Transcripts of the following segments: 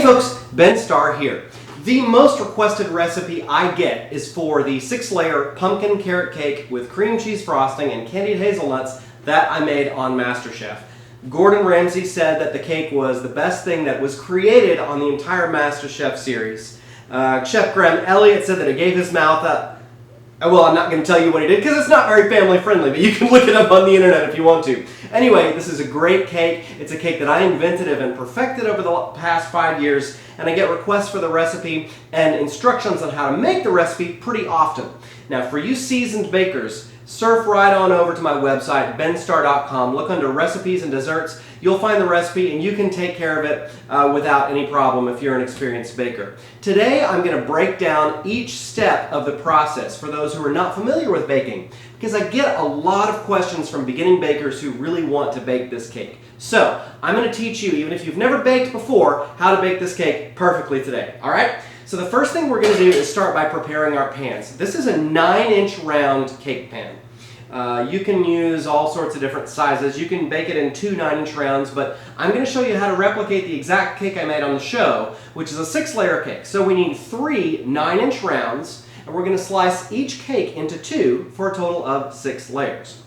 Hey folks, Ben Starr here. The most requested recipe I get is for the 6-layer pumpkin carrot cake with cream cheese frosting and candied hazelnuts that I made on MasterChef. Gordon Ramsay said that the cake was the best thing that was created on the entire MasterChef series. Chef Graham Elliott said that it gave his mouth up. Well, I'm not going to tell you what he did because it's not very family friendly, but you can look it up on the internet if you want to. Anyway, this is a great cake. It's a cake that I invented and perfected over the past 5 years, and I get requests for the recipe and instructions on how to make the recipe pretty often. Now, for you seasoned bakers, surf right on over to my website, benstarr.com. Look under recipes and desserts. You'll find the recipe and you can take care of it without any problem if you're an experienced baker. Today I'm going to break down each step of the process for those who are not familiar with baking, because I get a lot of questions from beginning bakers who really want to bake this cake. So I'm going to teach you, even if you've never baked before, how to bake this cake perfectly today. Alright? So the first thing we're going to do is start by preparing our pans. This is a 9-inch round cake pan. You can use all sorts of different sizes. You can bake it in 2 9-inch rounds, but I'm going to show you how to replicate the exact cake I made on the show, which is a 6-layer cake. So we need 3 9-inch rounds, and we're going to slice each cake into 2 for a total of 6 layers.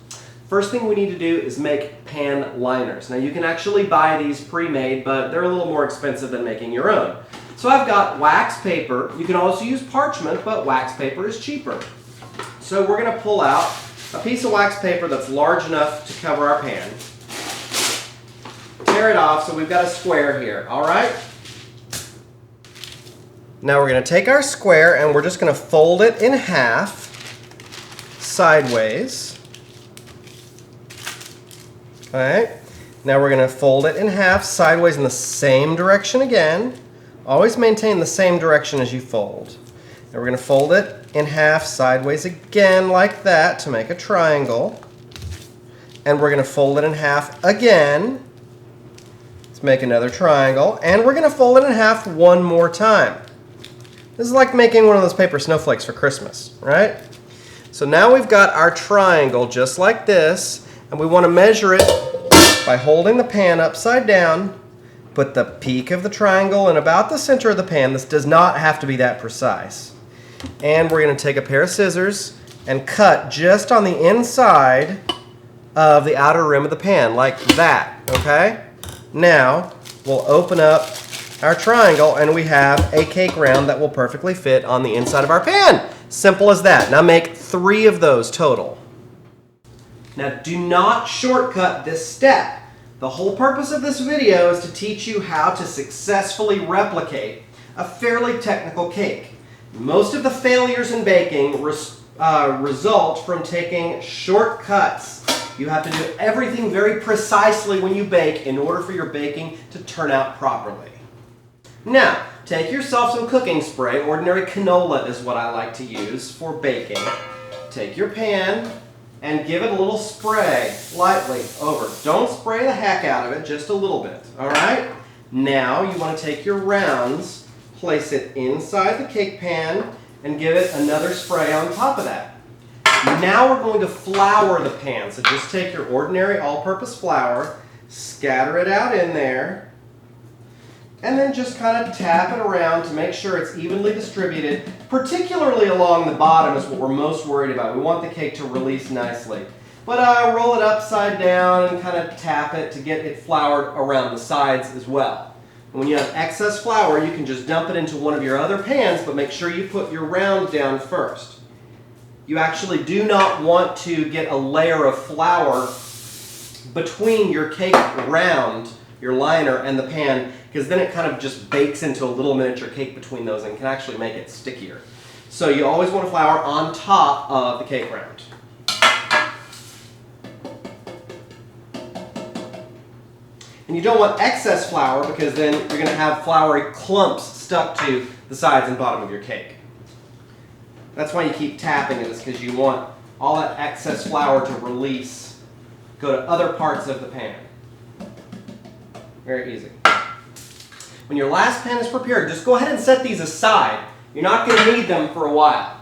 First thing we need to do is make pan liners. Now you can actually buy these pre-made, but they're a little more expensive than making your own. So I've got wax paper. You can also use parchment, but wax paper is cheaper. So we're going to pull out a piece of wax paper that's large enough to cover our pan. Tear it off so we've got a square here, alright? Now we're going to take our square and we're just going to fold it in half sideways. Alright, now we're going to fold it in half sideways in the same direction again. Always maintain the same direction as you fold. Now we're going to fold it in half sideways again like that to make a triangle. And we're going to fold it in half again to make another triangle. And we're going to fold it in half one more time. This is like making one of those paper snowflakes for Christmas, right? So now we've got our triangle just like this, and we want to measure it by holding the pan upside down. Put the peak of the triangle in about the center of the pan. This does not have to be that precise. And we're going to take a pair of scissors and cut just on the inside of the outer rim of the pan, like that, okay? Now, we'll open up our triangle and we have a cake round that will perfectly fit on the inside of our pan. Simple as that. Now make 3 of those total. Now do not shortcut this step. The whole purpose of this video is to teach you how to successfully replicate a fairly technical cake. Most of the failures in baking result from taking shortcuts. You have to do everything very precisely when you bake in order for your baking to turn out properly. Now, take yourself some cooking spray. Ordinary canola is what I like to use for baking. Take your pan and give it a little spray lightly over. Don't spray the heck out of it, just a little bit, all right? Now you want to take your rounds, place it inside the cake pan, and give it another spray on top of that. Now we're going to flour the pan. So just take your ordinary all-purpose flour, scatter it out in there, and then just kind of tap it around to make sure it's evenly distributed, particularly along the bottom is what we're most worried about. We want the cake to release nicely. But roll it upside down and kind of tap it to get it floured around the sides as well. And when you have excess flour, you can just dump it into one of your other pans, but make sure you put your round down first. You actually do not want to get a layer of flour between your cake round, your liner, and the pan, because then it kind of just bakes into a little miniature cake between those and can actually make it stickier. So you always want to flour on top of the cake round. And you don't want excess flour because then you're going to have floury clumps stuck to the sides and bottom of your cake. That's why you keep tapping it, is because you want all that excess flour to release, go to other parts of the pan. Very easy. When your last pan is prepared, just go ahead and set these aside. You're not going to need them for a while.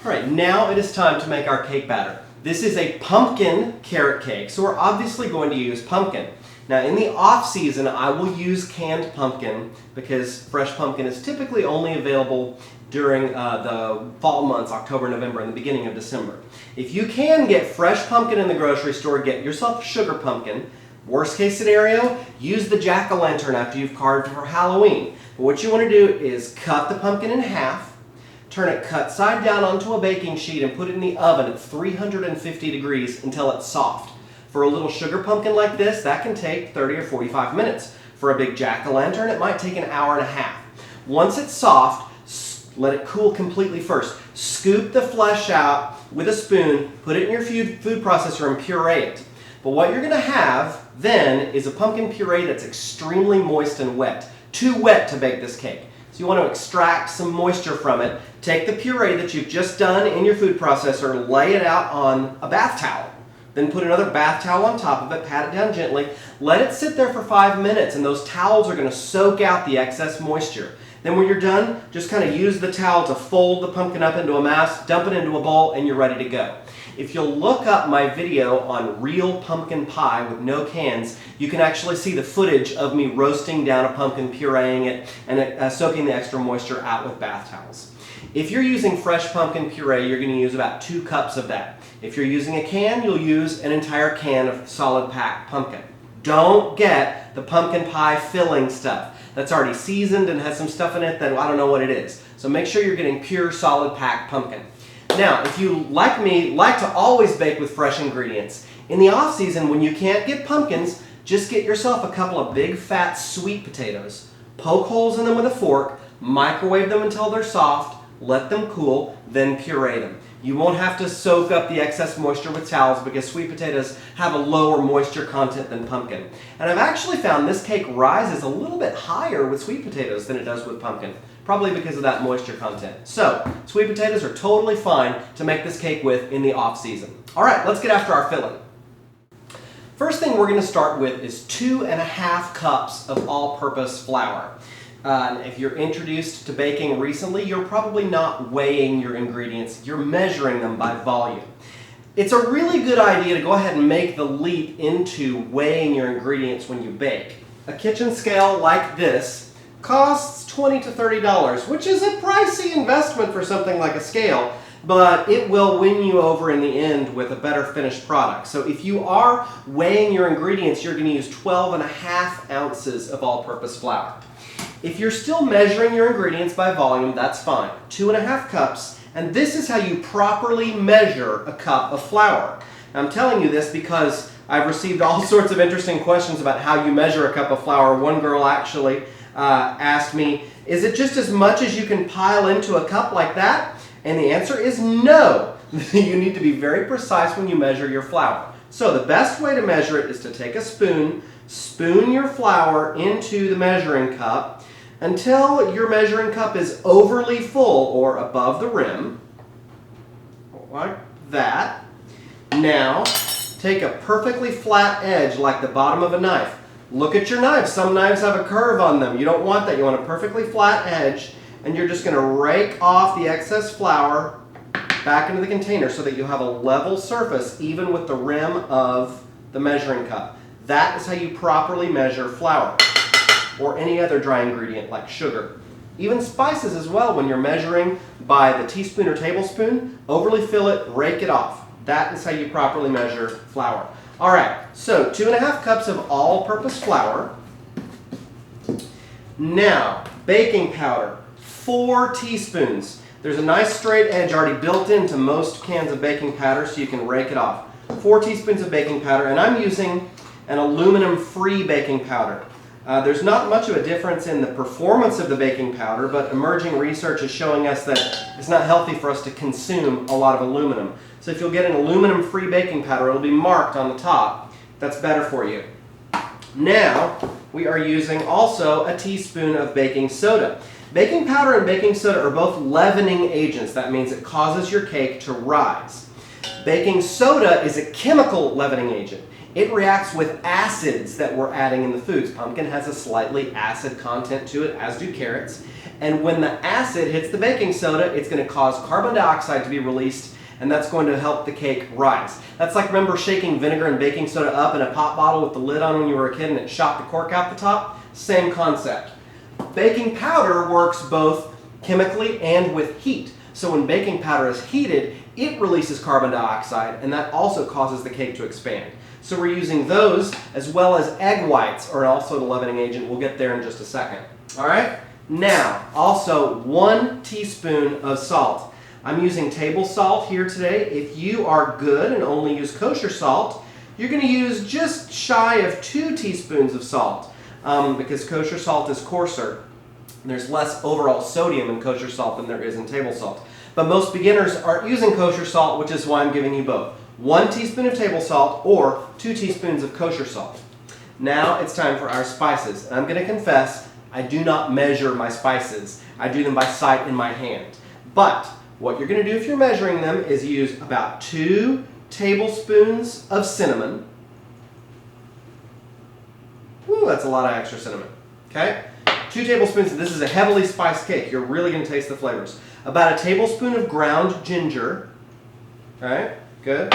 Alright, now it is time to make our cake batter. This is a pumpkin carrot cake, so we're obviously going to use pumpkin. Now in the off season, I will use canned pumpkin because fresh pumpkin is typically only available during the fall months, October, November, and the beginning of December. If you can get fresh pumpkin in the grocery store, get yourself a sugar pumpkin. Worst case scenario, use the jack-o'-lantern after you've carved for Halloween. But what you want to do is cut the pumpkin in half, turn it cut side down onto a baking sheet, and put it in the oven at 350 degrees until it's soft. For a little sugar pumpkin like this, that can take 30 or 45 minutes. For a big jack-o'-lantern, it might take an hour and a half. Once it's soft, let it cool completely first. Scoop the flesh out with a spoon, put it in your food processor and puree it. But what you're going to have then is a pumpkin puree that's extremely moist and wet. Too wet to bake this cake. So you want to extract some moisture from it. Take the puree that you've just done in your food processor, lay it out on a bath towel. Then put another bath towel on top of it, pat it down gently. Let it sit there for 5 minutes, and those towels are going to soak out the excess moisture. Then when you're done, just kind of use the towel to fold the pumpkin up into a mass, dump it into a bowl, and you're ready to go. If you'll look up my video on real pumpkin pie with no cans, you can actually see the footage of me roasting down a pumpkin, pureeing it, and soaking the extra moisture out with bath towels. If you're using fresh pumpkin puree, you're going to use about 2 cups of that. If you're using a can, you'll use an entire can of solid packed pumpkin. Don't get the pumpkin pie filling stuff. That's already seasoned and has some stuff in it that I don't know what it is. So make sure you're getting pure solid packed pumpkin. Now, if you, like me, like to always bake with fresh ingredients, in the off season when you can't get pumpkins, just get yourself a couple of big fat sweet potatoes. Poke holes in them with a fork, microwave them until they're soft, let them cool, then puree them. You won't have to soak up the excess moisture with towels because sweet potatoes have a lower moisture content than pumpkin. And I've actually found this cake rises a little bit higher with sweet potatoes than it does with pumpkin, probably because of that moisture content. So, sweet potatoes are totally fine to make this cake with in the off season. All right, let's get after our filling. First thing we're going to start with is 2½ cups of all-purpose flour. If you're introduced to baking recently, you're probably not weighing your ingredients, you're measuring them by volume. It's a really good idea to go ahead and make the leap into weighing your ingredients when you bake. A kitchen scale like this costs $20 to $30, which is a pricey investment for something like a scale, but it will win you over in the end with a better finished product. So if you are weighing your ingredients, you're going to use 12½ ounces of all-purpose flour. If you're still measuring your ingredients by volume, that's fine. 2½ cups, and this is how you properly measure a cup of flour. I'm telling you this because I've received all sorts of interesting questions about how you measure a cup of flour. One girl actually asked me, is it just as much as you can pile into a cup like that? And the answer is no. You need to be very precise when you measure your flour. So the best way to measure it is to take a spoon, spoon your flour into the measuring cup until your measuring cup is overly full or above the rim, like that. Now, take a perfectly flat edge like the bottom of a knife. Look at your knife. Some knives have a curve on them. You don't want that. You want a perfectly flat edge, and you're just going to rake off the excess flour back into the container so that you have a level surface even with the rim of the measuring cup. That is how you properly measure flour or any other dry ingredient like sugar. Even spices as well, when you're measuring by the teaspoon or tablespoon, overly fill it, rake it off. That is how you properly measure flour. All right, so 2½ cups of all-purpose flour. Now, baking powder, 4 teaspoons. There's a nice straight edge already built into most cans of baking powder so you can rake it off. 4 teaspoons of baking powder, and I'm using an aluminum-free baking powder. There's not much of a difference in the performance of the baking powder, but emerging research is showing us that it's not healthy for us to consume a lot of aluminum. So if you'll get an aluminum-free baking powder, it'll be marked on the top. That's better for you. Now, we are using also a teaspoon of baking soda. Baking powder and baking soda are both leavening agents. That means it causes your cake to rise. Baking soda is a chemical leavening agent. It reacts with acids that we're adding in the foods. Pumpkin has a slightly acid content to it, as do carrots. And when the acid hits the baking soda, it's going to cause carbon dioxide to be released, and that's going to help the cake rise. That's like, remember shaking vinegar and baking soda up in a pop bottle with the lid on when you were a kid and it shot the cork out the top? Same concept. Baking powder works both chemically and with heat. So when baking powder is heated, it releases carbon dioxide, and that also causes the cake to expand. So we're using those, as well as egg whites are also a leavening agent. We'll get there in just a second. All right? Now, also 1 teaspoon of salt. I'm using table salt here today. If you are good and only use kosher salt, you're going to use just shy of 2 teaspoons of salt because kosher salt is coarser. There's less overall sodium in kosher salt than there is in table salt. But most beginners aren't using kosher salt, which is why I'm giving you both. 1 teaspoon of table salt or 2 teaspoons of kosher salt. Now it's time for our spices. And I'm going to confess, I do not measure my spices. I do them by sight in my hand. But what you're going to do if you're measuring them is use about 2 tablespoons of cinnamon. Ooh, that's a lot of extra cinnamon. Okay? 2 tablespoons. This is a heavily spiced cake. You're really going to taste the flavors. About a tablespoon of ground ginger. All right? Good.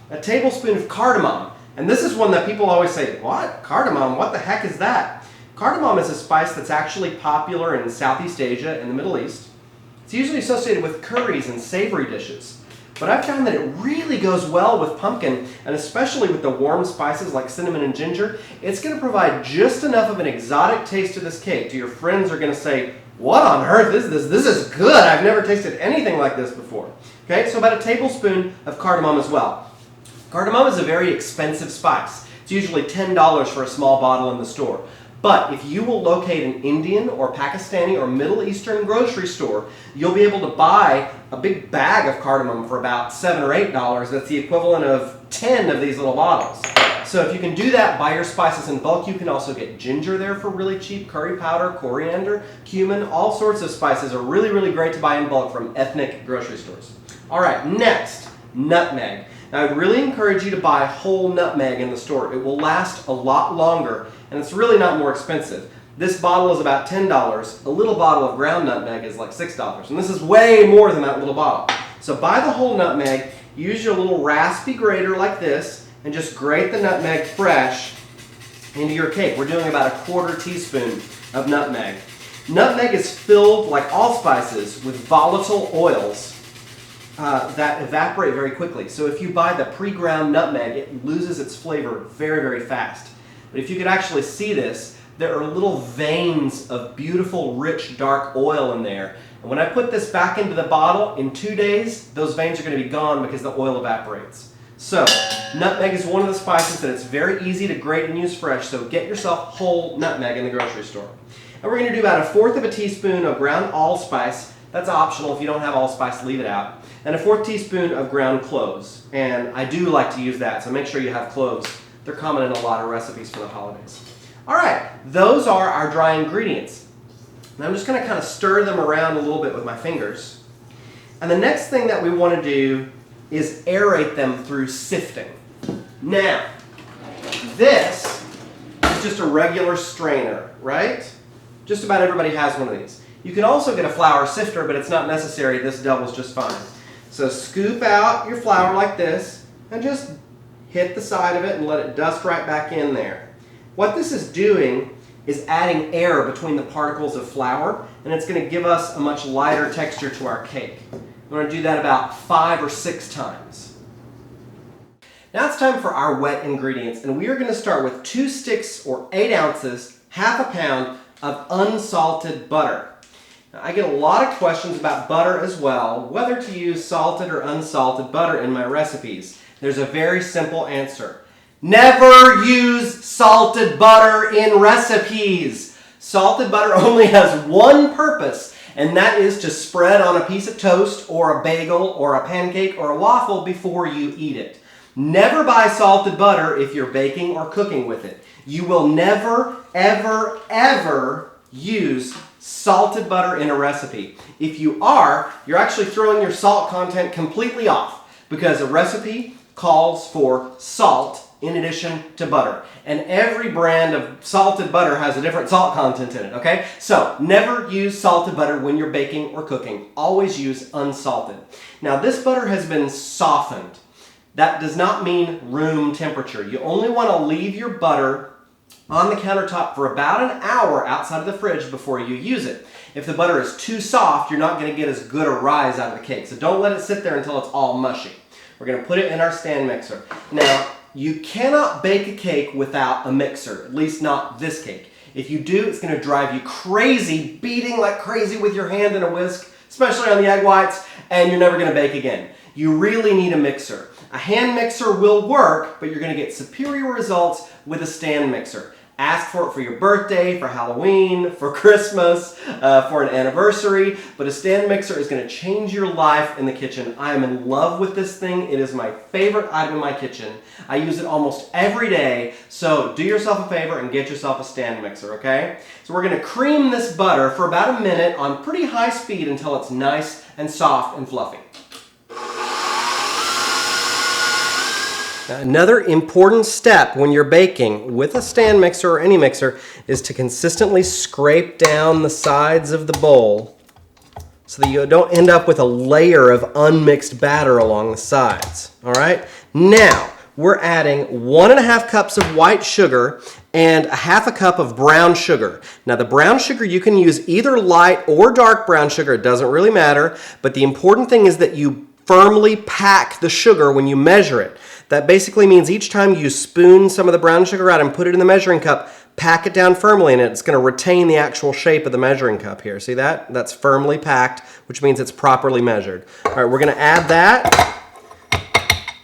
A tablespoon of cardamom. And this is one that people always say, what? Cardamom? What the heck is that? Cardamom is a spice that's actually popular in Southeast Asia and the Middle East. It's usually associated with curries and savory dishes. But I've found that it really goes well with pumpkin, and especially with the warm spices like cinnamon and ginger. It's going to provide just enough of an exotic taste to this cake. To your friends are going to say, what on earth is this? This is good. I've never tasted anything like this before. Okay, so about a tablespoon of cardamom as well. Cardamom is a very expensive spice. It's usually $10 for a small bottle in the store. But if you will locate an Indian or Pakistani or Middle Eastern grocery store, you'll be able to buy a big bag of cardamom for about $7 or $8. That's the equivalent of 10 of these little bottles. So if you can do that, buy your spices in bulk. You can also get ginger there for really cheap, curry powder, coriander, cumin, all sorts of spices are really, really great to buy in bulk from ethnic grocery stores. All right, next, nutmeg. Now, I'd really encourage you to buy whole nutmeg in the store. It will last a lot longer, and it's really not more expensive. This bottle is about $10. A little bottle of ground nutmeg is like $6, and this is way more than that little bottle. So buy the whole nutmeg, use your little raspy grater like this, and just grate the nutmeg fresh into your cake. We're doing about a 1/4 teaspoon of nutmeg. Nutmeg is filled, like all spices, with volatile oils that evaporate very quickly. So if you buy the pre-ground nutmeg, it loses its flavor very, very fast. But if you could actually see this, there are little veins of beautiful, rich, dark oil in there. And when I put this back into the bottle, in 2 days, those veins are going to be gone because the oil evaporates. So, nutmeg is one of the spices that it's very easy to grate and use fresh, so get yourself whole nutmeg in the grocery store. And we're going to do about a 1/4 teaspoon of ground allspice. That's optional. If you don't have allspice, leave it out. And a 1/4 teaspoon of ground cloves. And I do like to use that, so make sure you have cloves. They're common in a lot of recipes for the holidays. All right, those are our dry ingredients. Now I'm just going to kind of stir them around a little bit with my fingers. And the next thing that we want to do is aerate them through sifting. Now, this is just a regular strainer, right? Just about everybody has one of these. You can also get a flour sifter, but it's not necessary. This doubles just fine. So scoop out your flour like this and just hit the side of it and let it dust right back in there. What this is doing is adding air between the particles of flour, and it's going to give us a much lighter texture to our cake. We're going to do that about 5 or 6 times. Now it's time for our wet ingredients, and we are going to start with 2 sticks or 8 ounces, half a pound of unsalted butter. Now, I get a lot of questions about butter as well, whether to use salted or unsalted butter in my recipes. There's a very simple answer. Never use salted butter in recipes. Salted butter only has one purpose, and that is to spread on a piece of toast or a bagel or a pancake or a waffle before you eat it. Never buy salted butter if you're baking or cooking with it. You will never, ever, ever use salted butter in a recipe. If you are, you're actually throwing your salt content completely off because a recipe calls for salt in addition to butter. And every brand of salted butter has a different salt content in it, okay? So never use salted butter when you're baking or cooking. Always use unsalted. Now this butter has been softened. That does not mean room temperature. You only want to leave your butter on the countertop for about an hour outside of the fridge before you use it. If the butter is too soft, you're not going to get as good a rise out of the cake. So don't let it sit there until it's all mushy. We're going to put it in our stand mixer. Now, you cannot bake a cake without a mixer, at least not this cake. If you do, it's going to drive you crazy, beating like crazy with your hand in a whisk, especially on the egg whites, and you're never going to bake again. You really need a mixer. A hand mixer will work, but you're going to get superior results with a stand mixer. Ask for it for your birthday, for Halloween, for Christmas, for an anniversary, but a stand mixer is going to change your life in the kitchen. I am in love with this thing. It is my favorite item in my kitchen. I use it almost every day, so do yourself a favor and get yourself a stand mixer, okay? So we're going to cream this butter for about a minute on pretty high speed until it's nice and soft and fluffy. Now, another important step when you're baking with a stand mixer or any mixer is to consistently scrape down the sides of the bowl so that you don't end up with a layer of unmixed batter along the sides. All right? Now, we're adding 1.5 cups of white sugar and 1/2 cup of brown sugar. Now, the brown sugar, you can use either light or dark brown sugar. It doesn't really matter, but the important thing is that you firmly pack the sugar when you measure it. That basically means each time you spoon some of the brown sugar out and put it in the measuring cup, pack it down firmly and it's going to retain the actual shape of the measuring cup here. See that? That's firmly packed, which means it's properly measured. All right, we're going to add that.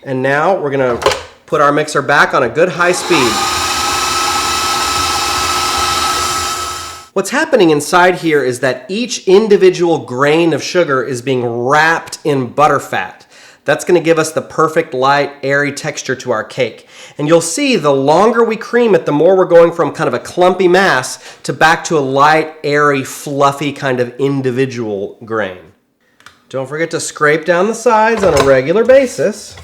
And now we're going to put our mixer back on a good high speed. What's happening inside here is that each individual grain of sugar is being wrapped in butterfat. That's going to give us the perfect light, airy texture to our cake. And you'll see the longer we cream it, the more we're going from kind of a clumpy mass to back to a light, airy, fluffy kind of individual grain. Don't forget to scrape down the sides on a regular basis.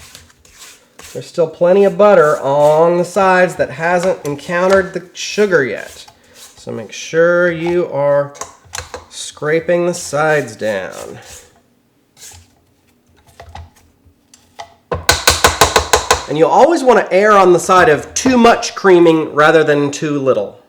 There's still plenty of butter on the sides that hasn't encountered the sugar yet. So make sure you are scraping the sides down. And you'll always want to err on the side of too much creaming rather than too little.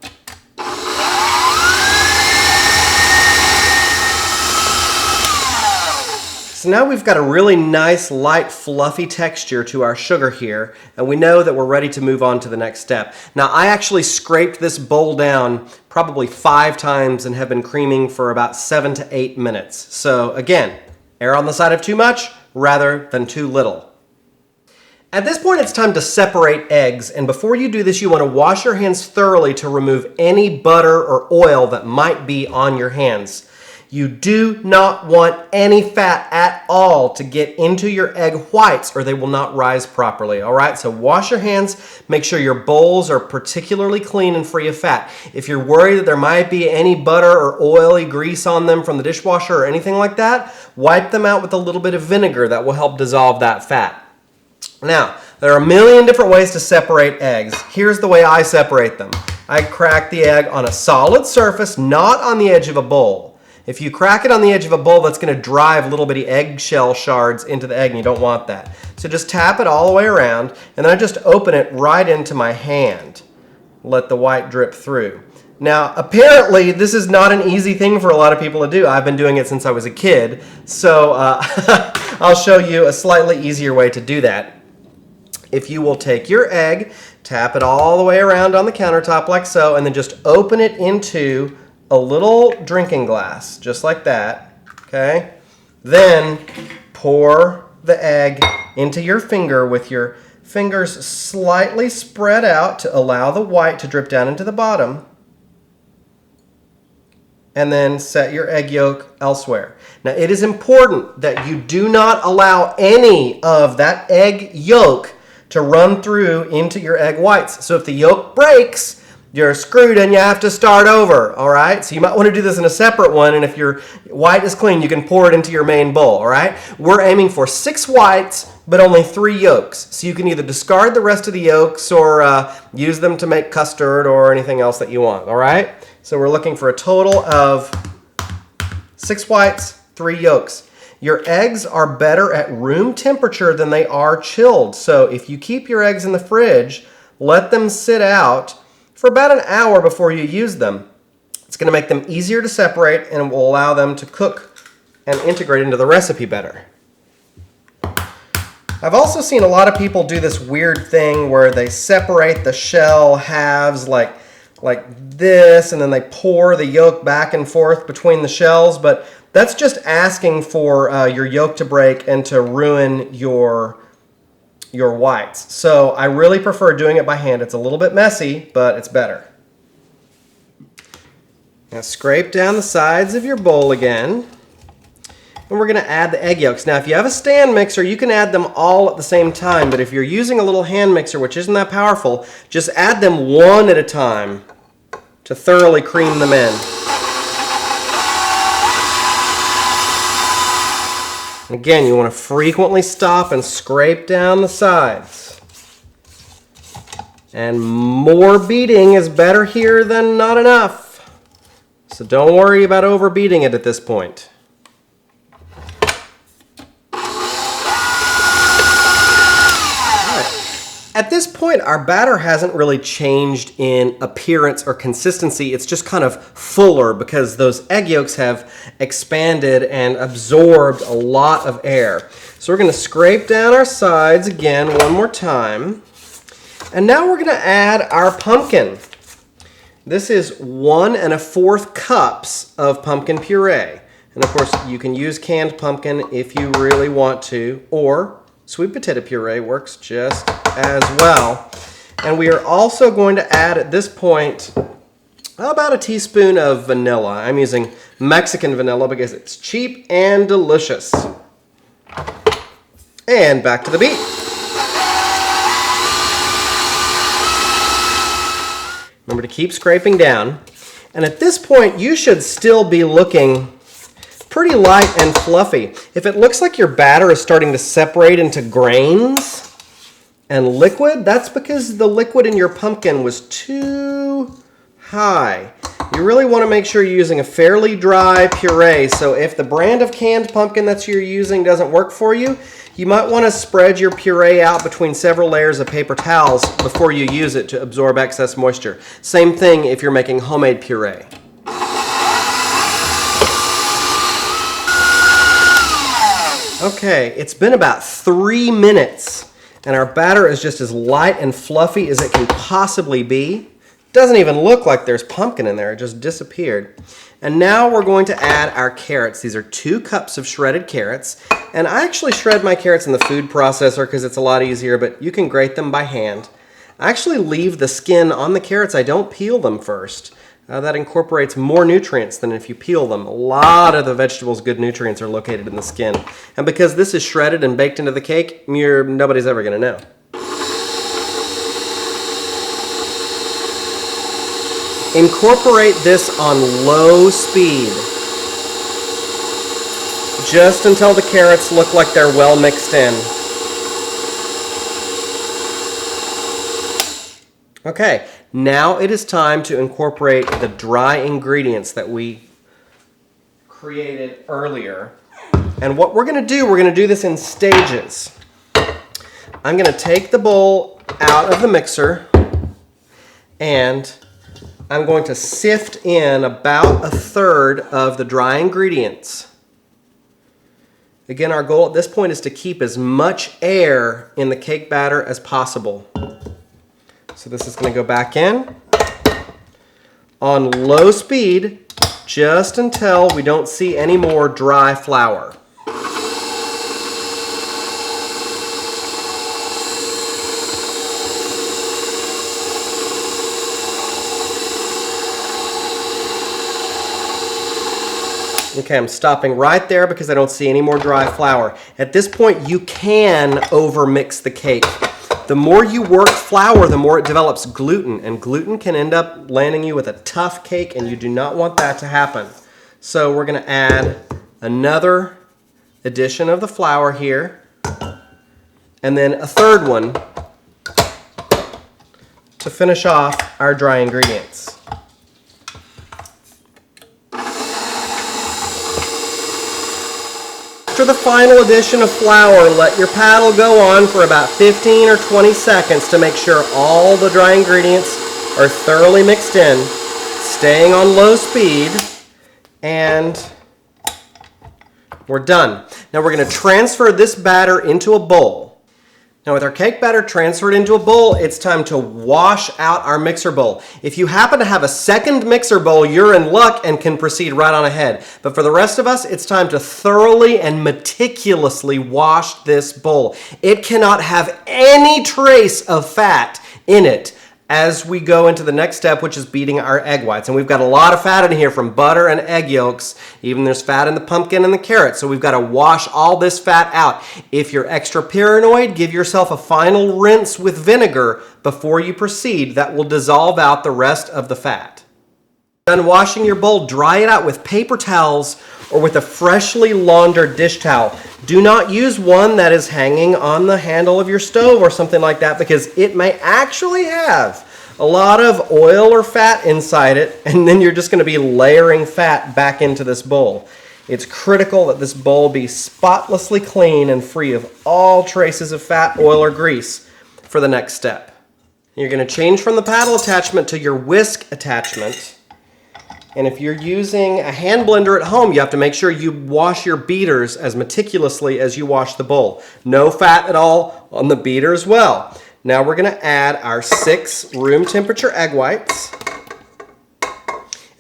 So now we've got a really nice, light, fluffy texture to our sugar here, and we know that we're ready to move on to the next step. Now, I actually scraped this bowl down probably 5 times and have been creaming for about 7 to 8 minutes. So again, err on the side of too much rather than too little. At this point, it's time to separate eggs, and before you do this, you want to wash your hands thoroughly to remove any butter or oil that might be on your hands. You do not want any fat at all to get into your egg whites or they will not rise properly, all right? So wash your hands, make sure your bowls are particularly clean and free of fat. If you're worried that there might be any butter or oily grease on them from the dishwasher or anything like that, wipe them out with a little bit of vinegar. That will help dissolve that fat. Now, there are a million different ways to separate eggs. Here's the way I separate them. I crack the egg on a solid surface, not on the edge of a bowl. If you crack it on the edge of a bowl, that's going to drive little bitty eggshell shards into the egg, and you don't want that. So just tap it all the way around, and then I just open it right into my hand. Let the white drip through. Now, apparently, this is not an easy thing for a lot of people to do. I've been doing it since I was a kid, so I'll show you a slightly easier way to do that. If you will take your egg, tap it all the way around on the countertop like so, and then just open it into a little drinking glass, just like that, okay? Then pour the egg into your finger with your fingers slightly spread out to allow the white to drip down into the bottom. And then set your egg yolk elsewhere. Now, it is important that you do not allow any of that egg yolk to run through into your egg whites. So if the yolk breaks, you're screwed and you have to start over, all right? So you might want to do this in a separate one, and if your white is clean, you can pour it into your main bowl, all right? We're aiming for 6 whites, but only 3 yolks. So you can either discard the rest of the yolks or use them to make custard or anything else that you want, all right? So we're looking for a total of 6 whites, 3 yolks. Your eggs are better at room temperature than they are chilled. So if you keep your eggs in the fridge, let them sit out for about an hour before you use them. It's going to make them easier to separate and will allow them to cook and integrate into the recipe better. I've also seen a lot of people do this weird thing where they separate the shell halves like this, and then they pour the yolk back and forth between the shells, but that's just asking for your yolk to break and to ruin your whites. So I really prefer doing it by hand. It's a little bit messy, but it's better. Now scrape down the sides of your bowl again. And we're going to add the egg yolks. Now if you have a stand mixer, you can add them all at the same time, but if you're using a little hand mixer, which isn't that powerful, just add them one at a time to thoroughly cream them in. And again, you want to frequently stop and scrape down the sides. And more beating is better here than not enough. So don't worry about overbeating it at this point. At this point, our batter hasn't really changed in appearance or consistency. It's just kind of fuller because those egg yolks have expanded and absorbed a lot of air. So we're going to scrape down our sides again one more time. And now we're going to add our pumpkin. This is 1 1/4 cups of pumpkin puree. And of course, you can use canned pumpkin if you really want to, or sweet potato puree works just as well. And we are also going to add at this point about a teaspoon of vanilla. I'm using Mexican vanilla because it's cheap and delicious. And back to the beat. Remember to keep scraping down. And at this point, you should still be looking pretty light and fluffy. If it looks like your batter is starting to separate into grains and liquid, that's because the liquid in your pumpkin was too high. You really want to make sure you're using a fairly dry puree. So if the brand of canned pumpkin that you're using doesn't work for you, you might want to spread your puree out between several layers of paper towels before you use it to absorb excess moisture. Same thing if you're making homemade puree. Okay, it's been about 3 minutes, and our batter is just as light and fluffy as it can possibly be. Doesn't even look like there's pumpkin in there, it just disappeared. And now we're going to add our carrots. These are 2 cups of shredded carrots, and I actually shred my carrots in the food processor because it's a lot easier, but you can grate them by hand. I actually leave the skin on the carrots. I don't peel them first. That incorporates more nutrients than if you peel them. A lot of the vegetables' good nutrients are located in the skin. And because this is shredded and baked into the cake, nobody's ever going to know. Incorporate this on low speed, just until the carrots look like they're well mixed in. Okay, now it is time to incorporate the dry ingredients that we created earlier. And what we're going to do this in stages. I'm going to take the bowl out of the mixer and I'm going to sift in about 1/3 of the dry ingredients. Again, our goal at this point is to keep as much air in the cake batter as possible. So this is going to go back in on low speed just until we don't see any more dry flour. Okay, I'm stopping right there because I don't see any more dry flour. At this point, you can overmix the cake. The more you work flour, the more it develops gluten, and gluten can end up landing you with a tough cake, and you do not want that to happen. So we're going to add another addition of the flour here. and then a third one to finish off our dry ingredients. After the final addition of flour, let your paddle go on for about 15 or 20 seconds to make sure all the dry ingredients are thoroughly mixed in, staying on low speed, and we're done. Now we're going to transfer this batter into a bowl. Now with our cake batter transferred into a bowl, it's time to wash out our mixer bowl. If you happen to have a second mixer bowl, you're in luck and can proceed right on ahead. But for the rest of us, it's time to thoroughly and meticulously wash this bowl. It cannot have any trace of fat in it as we go into the next step, which is beating our egg whites. And we've got a lot of fat in here from butter and egg yolks. Even there's fat in the pumpkin and the carrot. So we've got to wash all this fat out. If you're extra paranoid, give yourself a final rinse with vinegar before you proceed. That will dissolve out the rest of the fat. Done washing your bowl, dry it out with paper towels or with a freshly laundered dish towel. Do not use one that is hanging on the handle of your stove or something like that, because it may actually have a lot of oil or fat inside it, and then you're just going to be layering fat back into this bowl. It's critical that this bowl be spotlessly clean and free of all traces of fat, oil, or grease for the next step. You're going to change from the paddle attachment to your whisk attachment. And if you're using a hand blender at home, you have to make sure you wash your beaters as meticulously as you wash the bowl. No fat at all on the beater as well. Now we're going to add our 6 room temperature egg whites.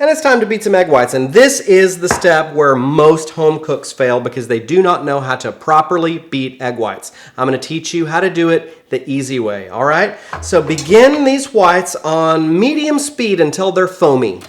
And it's time to beat some egg whites. And this is the step where most home cooks fail because they do not know how to properly beat egg whites. I'm going to teach you how to do it the easy way, all right? So begin these whites on medium speed until they're foamy.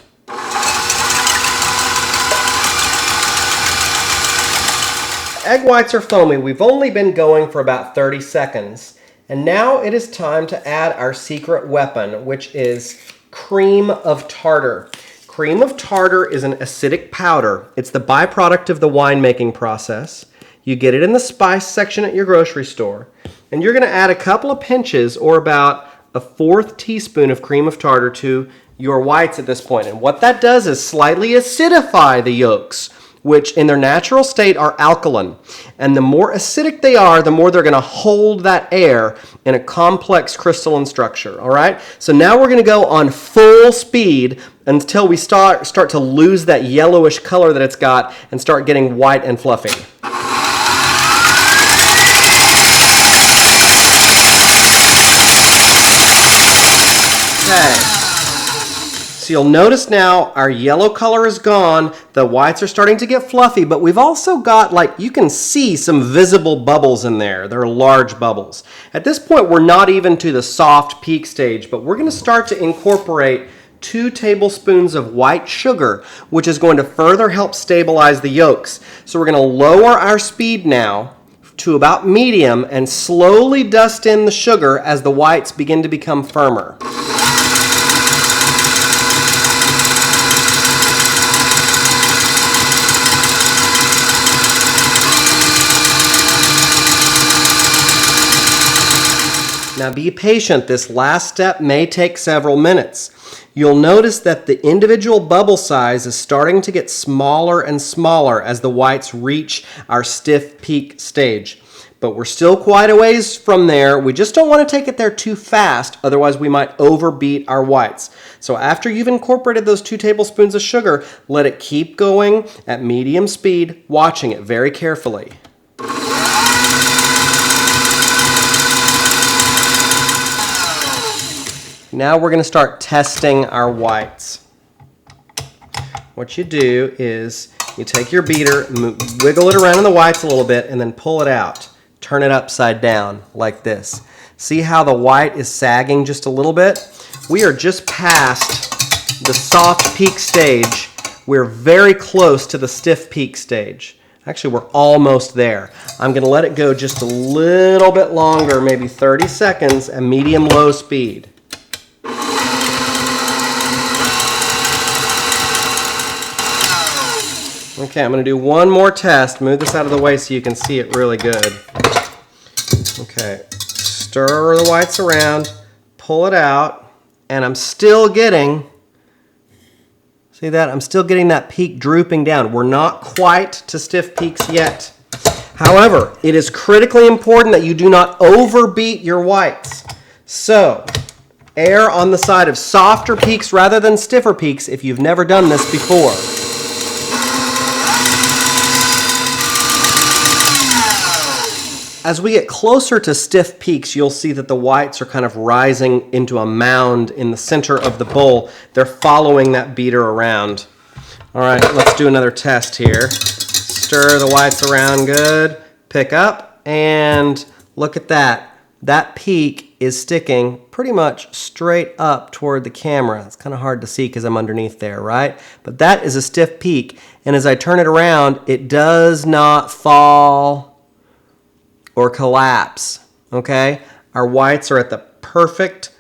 Egg whites are foamy. We've only been going for about 30 seconds. And now it is time to add our secret weapon, which is cream of tartar. Cream of tartar is an acidic powder. It's the byproduct of the winemaking process. You get it in the spice section at your grocery store. And you're going to add a couple of pinches, or about a 1/4 teaspoon of cream of tartar to your whites at this point. And what that does is slightly acidify the yolks, which in their natural state are alkaline. And the more acidic they are, the more they're going to hold that air in a complex crystalline structure, all right? So now we're going to go on full speed until we start to lose that yellowish color that it's got and start getting white and fluffy. Okay. So you'll notice now our yellow color is gone, the whites are starting to get fluffy, but we've also got, like, you can see some visible bubbles in there. They're large bubbles. At this point, we're not even to the soft peak stage, but we're going to start to incorporate 2 tablespoons of white sugar, which is going to further help stabilize the yolks. So we're going to lower our speed now to about medium and slowly dust in the sugar as the whites begin to become firmer. Now be patient, this last step may take several minutes. You'll notice that the individual bubble size is starting to get smaller and smaller as the whites reach our stiff peak stage. But we're still quite a ways from there. We just don't want to take it there too fast, otherwise we might overbeat our whites. So after you've incorporated those 2 tablespoons of sugar, let it keep going at medium speed, watching it very carefully. Now we're going to start testing our whites. What you do is you take your beater, wiggle it around in the whites a little bit, and then pull it out. Turn it upside down like this. See how the white is sagging just a little bit? We are just past the soft peak stage. We're very close to the stiff peak stage. Actually, we're almost there. I'm going to let it go just a little bit longer, maybe 30 seconds at medium-low speed. Okay, I'm going to do one more test. Move this out of the way so you can see it really good. Okay, stir the whites around, pull it out, and I'm still getting, see that? I'm still getting that peak drooping down. We're not quite to stiff peaks yet. However, it is critically important that you do not overbeat your whites. So, err on the side of softer peaks rather than stiffer peaks if you've never done this before. As we get closer to stiff peaks, you'll see that the whites are kind of rising into a mound in the center of the bowl. They're following that beater around. All right, let's do another test here. Stir the whites around good, pick up, and look at that. That peak is sticking pretty much straight up toward the camera. It's kind of hard to see because I'm underneath there, right? But that is a stiff peak, and as I turn it around, it does not fall or collapse, okay? Our whites are at the perfect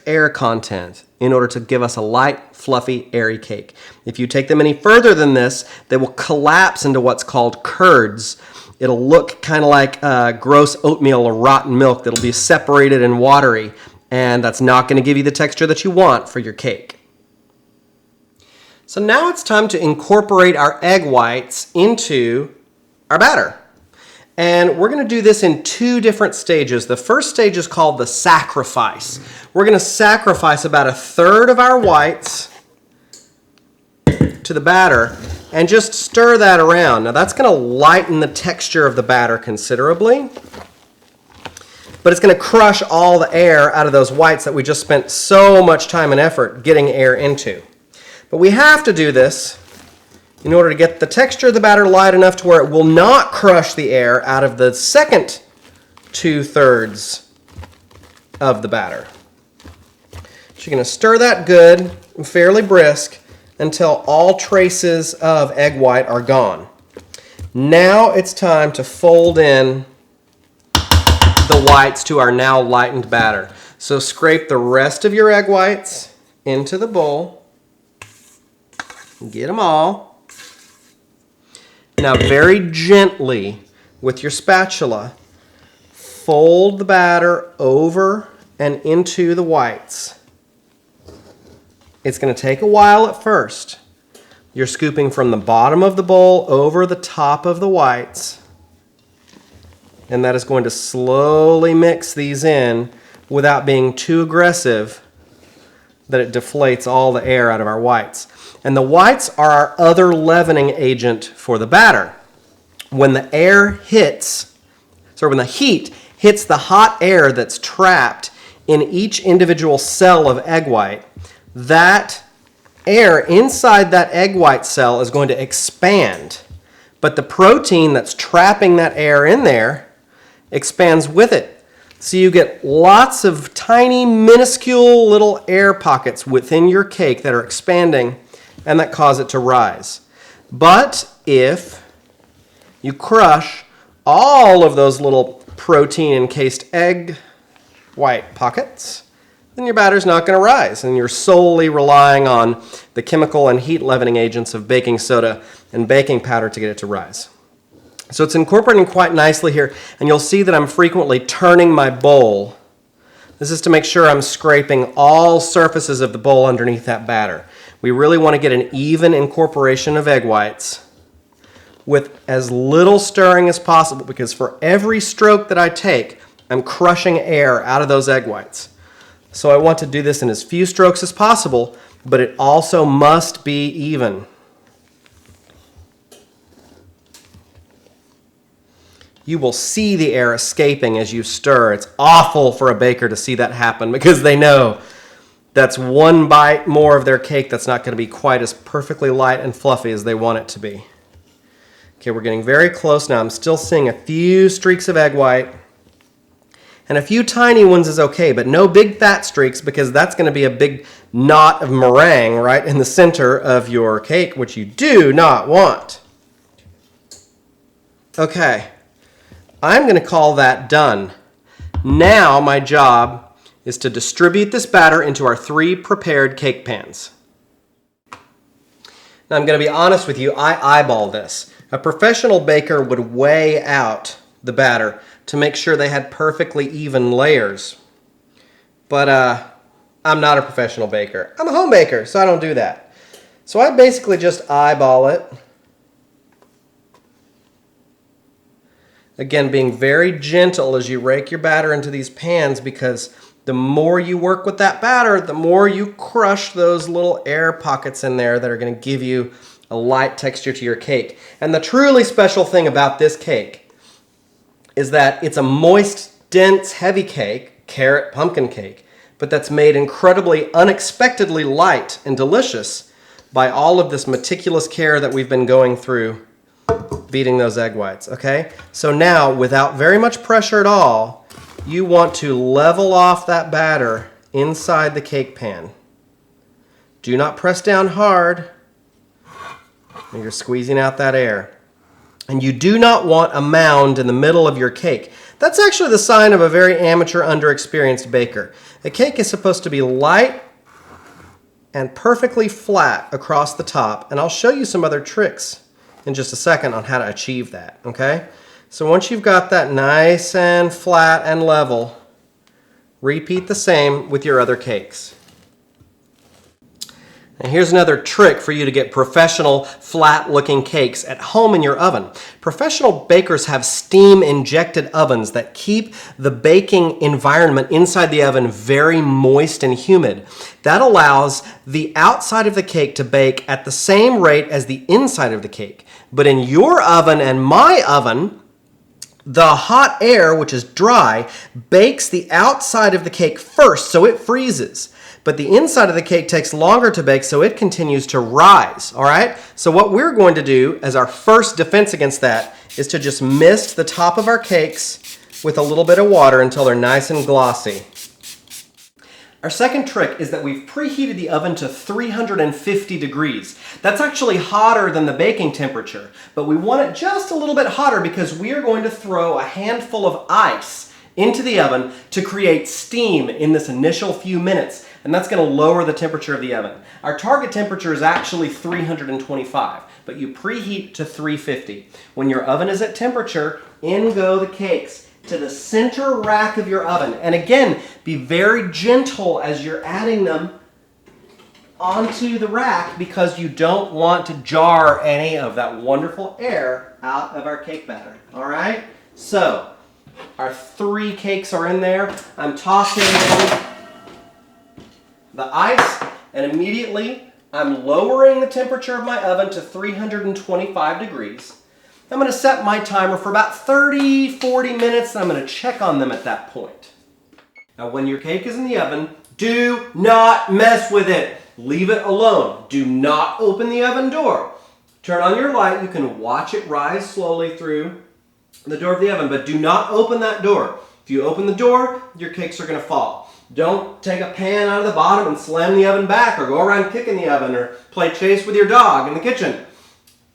air content in order to give us a light, fluffy, airy cake. If you take them any further than this, they will collapse into what's called curds. It'll look kind of like gross oatmeal or rotten milk that'll be separated and watery, and that's not going to give you the texture that you want for your cake. So now it's time to incorporate our egg whites into our batter. And we're going to do this in two different stages. The first stage is called the sacrifice. We're going to sacrifice about 1/3 of our whites to the batter and just stir that around. Now that's going to lighten the texture of the batter considerably, but it's going to crush all the air out of those whites that we just spent so much time and effort getting air into. But we have to do this in order to get the texture of the batter light enough to where it will not crush the air out of the second 2/3 of the batter. So you're going to stir that good and fairly brisk until all traces of egg white are gone. Now it's time to fold in the whites to our now lightened batter. So scrape the rest of your egg whites into the bowl. Get them all. Now very gently with your spatula, fold the batter over and into the whites. It's going to take a while at first. You're scooping from the bottom of the bowl over the top of the whites, and that is going to slowly mix these in without being too aggressive that it deflates all the air out of our whites. And the whites are our other leavening agent for the batter. When the heat hits the hot air that's trapped in each individual cell of egg white, that air inside that egg white cell is going to expand. But the protein that's trapping that air in there expands with it. So you get lots of tiny, minuscule little air pockets within your cake that are expanding and that cause it to rise. But if you crush all of those little protein-encased egg white pockets, then your batter's not going to rise, and you're solely relying on the chemical and heat leavening agents of baking soda and baking powder to get it to rise. So it's incorporating quite nicely here, and you'll see that I'm frequently turning my bowl. This is to make sure I'm scraping all surfaces of the bowl underneath that batter. We really want to get an even incorporation of egg whites with as little stirring as possible, because for every stroke that I take, I'm crushing air out of those egg whites. So I want to do this in as few strokes as possible, but it also must be even. You will see the air escaping as you stir. It's awful for a baker to see that happen because they know that's one bite more of their cake that's not going to be quite as perfectly light and fluffy as they want it to be. Okay, we're getting very close now. I'm still seeing a few streaks of egg white. And a few tiny ones is okay, but no big fat streaks, because that's going to be a big knot of meringue right in the center of your cake, which you do not want. Okay, I'm going to call that done. Now my job is to distribute this batter into our 3 prepared cake pans. Now I'm going to be honest with you, I eyeball this. A professional baker would weigh out the batter to make sure they had perfectly even layers. But I'm not a professional baker. I'm a home baker, so I don't do that. So I basically just eyeball it. Again, being very gentle as you rake your batter into these pans, because the more you work with that batter, the more you crush those little air pockets in there that are going to give you a light texture to your cake. And the truly special thing about this cake is that it's a moist, dense, heavy cake, carrot pumpkin cake, but that's made incredibly unexpectedly light and delicious by all of this meticulous care that we've been going through beating those egg whites, okay? So now, without very much pressure at all, you want to level off that batter inside the cake pan. Do not press down hard. You're squeezing out that air. And you do not want a mound in the middle of your cake. That's actually the sign of a very amateur, underexperienced baker. A cake is supposed to be light and perfectly flat across the top, and I'll show you some other tricks in just a second on how to achieve that, okay? So once you've got that nice and flat and level, repeat the same with your other cakes. And here's another trick for you to get professional, flat-looking cakes at home in your oven. Professional bakers have steam-injected ovens that keep the baking environment inside the oven very moist and humid. That allows the outside of the cake to bake at the same rate as the inside of the cake. But in your oven and my oven, the hot air, which is dry, bakes the outside of the cake first, so it freezes. But the inside of the cake takes longer to bake, so it continues to rise, all right? So what we're going to do as our first defense against that is to just mist the top of our cakes with a little bit of water until they're nice and glossy. Our second trick is that we've preheated the oven to 350 degrees. That's actually hotter than the baking temperature, but we want it just a little bit hotter because we are going to throw a handful of ice into the oven to create steam in this initial few minutes, and that's going to lower the temperature of the oven. Our target temperature is actually 325, but you preheat to 350. When your oven is at temperature, in go the cakes to the center rack of your oven. And again, be very gentle as you're adding them onto the rack because you don't want to jar any of that wonderful air out of our cake batter. All right? So, our 3 cakes are in there. I'm tossing in the ice, and immediately I'm lowering the temperature of my oven to 325 degrees. I'm going to set my timer for about 30-40 minutes, and I'm going to check on them at that point. Now, when your cake is in the oven, do not mess with it. Leave it alone. Do not open the oven door. Turn on your light. You can watch it rise slowly through the door of the oven, but do not open that door. If you open the door, your cakes are going to fall. Don't take a pan out of the bottom and slam the oven back, or go around kicking the oven, or play chase with your dog in the kitchen.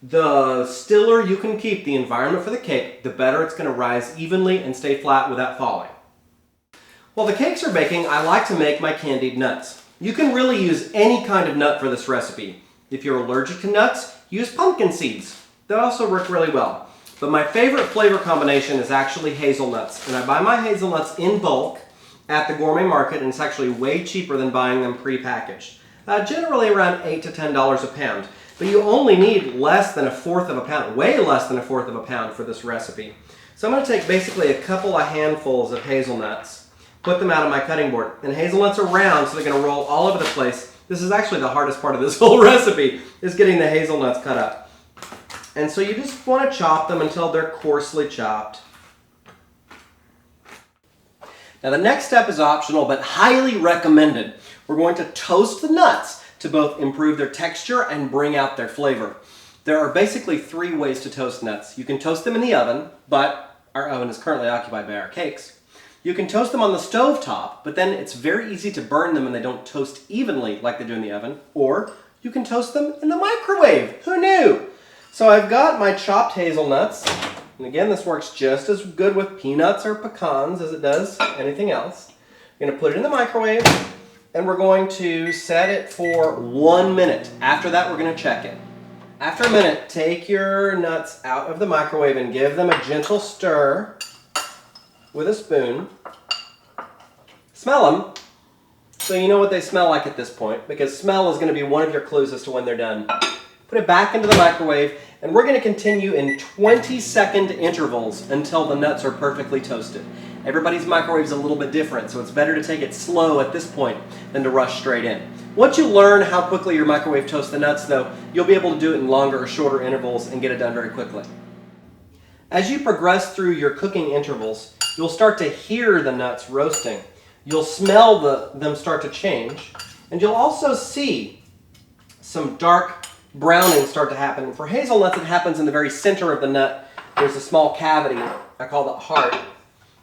The stiller you can keep the environment for the cake, the better it's going to rise evenly and stay flat without falling. While the cakes are baking, I like to make my candied nuts. You can really use any kind of nut for this recipe. If you're allergic to nuts, use pumpkin seeds. They also work really well. But my favorite flavor combination is actually hazelnuts. And I buy my hazelnuts in bulk at the gourmet market, and it's actually way cheaper than buying them pre-packaged. Generally around $8 to $10 a pound. But you only need less than 1/4 of a pound, way less than 1/4 of a pound for this recipe. So I'm going to take basically a couple of handfuls of hazelnuts, put them out on my cutting board. And hazelnuts are round, so they're going to roll all over the place. This is actually the hardest part of this whole recipe, is getting the hazelnuts cut up. And so you just want to chop them until they're coarsely chopped. Now the next step is optional, but highly recommended. We're going to toast the nuts to both improve their texture and bring out their flavor. There are basically 3 ways to toast nuts. You can toast them in the oven, but our oven is currently occupied by our cakes. You can toast them on the stove top, but then it's very easy to burn them and they don't toast evenly like they do in the oven. Or you can toast them in the microwave. Who knew? So I've got my chopped hazelnuts. And again, this works just as good with peanuts or pecans as it does anything else. I'm going to put it in the microwave, and we're going to set it for 1 minute. After that, we're going to check it. After a minute, take your nuts out of the microwave and give them a gentle stir with a spoon. Smell them so you know what they smell like at this point, because smell is going to be one of your clues as to when they're done. Put it back into the microwave, and we're going to continue in 20-second intervals until the nuts are perfectly toasted. Everybody's microwave is a little bit different, so it's better to take it slow at this point than to rush straight in. Once you learn how quickly your microwave toasts the nuts, though, you'll be able to do it in longer or shorter intervals and get it done very quickly. As you progress through your cooking intervals, you'll start to hear the nuts roasting. You'll smell them start to change, and you'll also see some dark browning start to happen. For hazelnuts, it happens in the very center of the nut. There's a small cavity, I call it heart.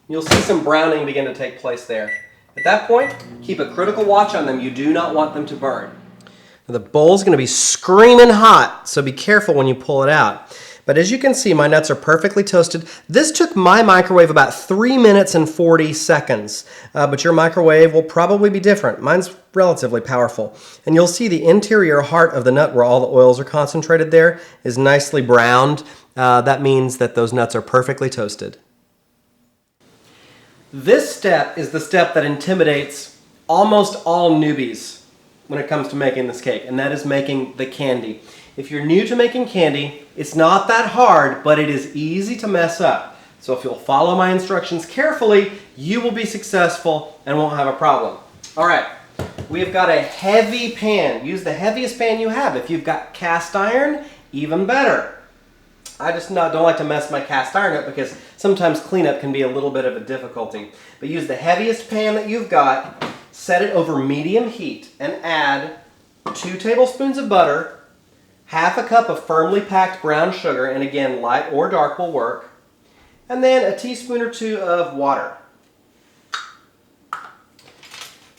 You'll see some browning begin to take place there. At that point, keep a critical watch on them. You do not want them to burn. Now, the bowl's going to be screaming hot, so be careful when you pull it out. But as you can see, my nuts are perfectly toasted. This took my microwave about 3 minutes and 40 seconds, but your microwave will probably be different. Mine's relatively powerful. And you'll see the interior heart of the nut, where all the oils are concentrated there, is nicely browned. That means that those nuts are perfectly toasted. This step is the step that intimidates almost all newbies when it comes to making this cake, and that is making the candy. If you're new to making candy, it's not that hard, but it is easy to mess up. So if you'll follow my instructions carefully, you will be successful and won't have a problem. All right, we've got a heavy pan. Use the heaviest pan you have. If you've got cast iron, even better. I just don't like to mess my cast iron up because sometimes cleanup can be a little bit of a difficulty. But use the heaviest pan that you've got, set it over medium heat, and add 2 tablespoons of butter, half a cup of firmly packed brown sugar, and again, light or dark will work, and then a teaspoon or 2 of water.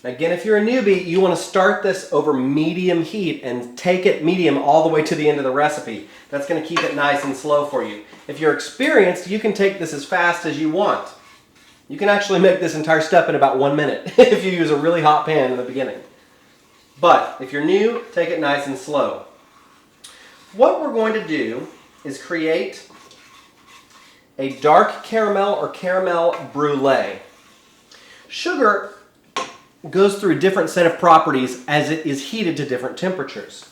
Again, if you're a newbie, you want to start this over medium heat and take it medium all the way to the end of the recipe. That's going to keep it nice and slow for you. If you're experienced, you can take this as fast as you want. You can actually make this entire step in about 1 minute if you use a really hot pan in the beginning. But if you're new, take it nice and slow. What we're going to do is create a dark caramel or caramel brulee. Sugar goes through a different set of properties as it is heated to different temperatures.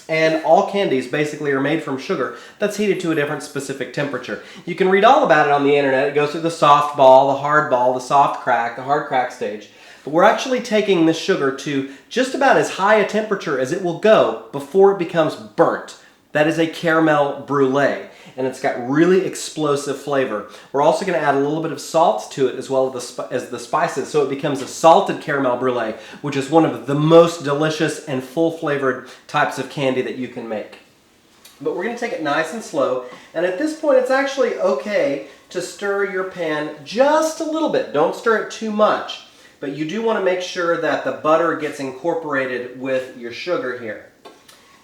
And all candies basically are made from sugar that's heated to a different specific temperature. You can read all about it on the internet. It goes through the soft ball, the hard ball, the soft crack, the hard crack stage. But we're actually taking this sugar to just about as high a temperature as it will go before it becomes burnt. That is a caramel brulee, and it's got really explosive flavor. We're also going to add a little bit of salt to it as well as the spices, so it becomes a salted caramel brulee, which is one of the most delicious and full-flavored types of candy that you can make. But we're going to take it nice and slow, and at this point it's actually okay to stir your pan just a little bit. Don't stir it too much, but you do want to make sure that the butter gets incorporated with your sugar here.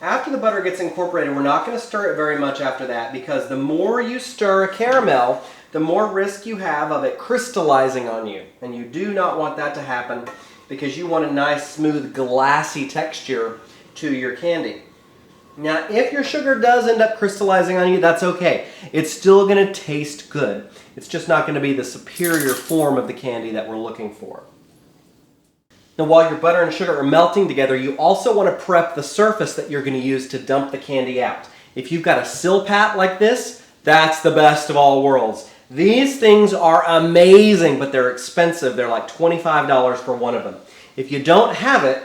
After the butter gets incorporated, we're not going to stir it very much after that, because the more you stir a caramel, the more risk you have of it crystallizing on you. And you do not want that to happen, because you want a nice, smooth, glassy texture to your candy. Now, if your sugar does end up crystallizing on you, that's okay. It's still going to taste good. It's just not going to be the superior form of the candy that we're looking for. Now, while your butter and sugar are melting together, you also want to prep the surface that you're going to use to dump the candy out. If you've got a Silpat like this, that's the best of all worlds. These things are amazing, but they're expensive. They're like $25 for one of them. If you don't have it,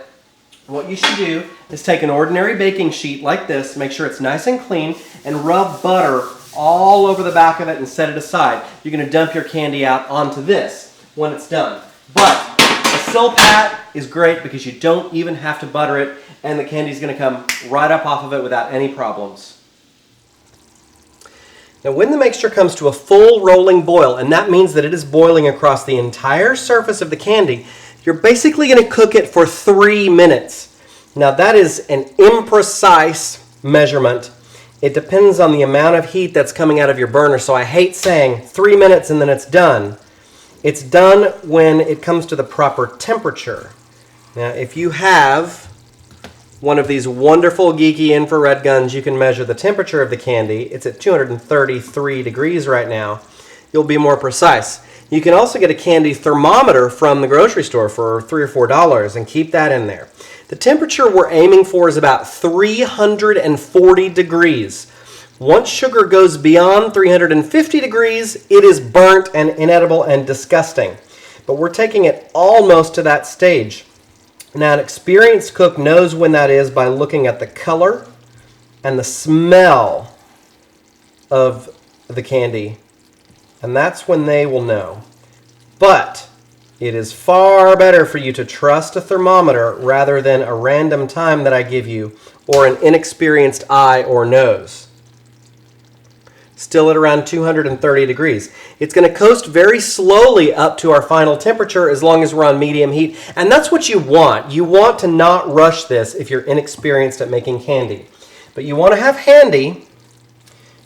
what you should do is take an ordinary baking sheet like this, make sure it's nice and clean, and rub butter all over the back of it and set it aside. You're going to dump your candy out onto this when it's done. But a Silpat is great because you don't even have to butter it, and the candy is going to come right up off of it without any problems. Now, when the mixture comes to a full rolling boil, and that means that it is boiling across the entire surface of the candy, you're basically going to cook it for 3 minutes. Now, that is an imprecise measurement. It depends on the amount of heat that's coming out of your burner, so I hate saying 3 minutes and then it's done. It's done when it comes to the proper temperature. Now, if you have one of these wonderful geeky infrared guns, you can measure the temperature of the candy. It's at 233 degrees right now. You'll be more precise. You can also get a candy thermometer from the grocery store for $3 or $4 and keep that in there. The temperature we're aiming for is about 340 degrees. Once sugar goes beyond 350 degrees, it is burnt and inedible and disgusting. But we're taking it almost to that stage. Now, an experienced cook knows when that is by looking at the color and the smell of the candy. And that's when they will know. But it is far better for you to trust a thermometer rather than a random time that I give you or an inexperienced eye or nose. Still at around 230 degrees. It's going to coast very slowly up to our final temperature as long as we're on medium heat. And that's what you want. You want to not rush this if you're inexperienced at making candy. But you want to have handy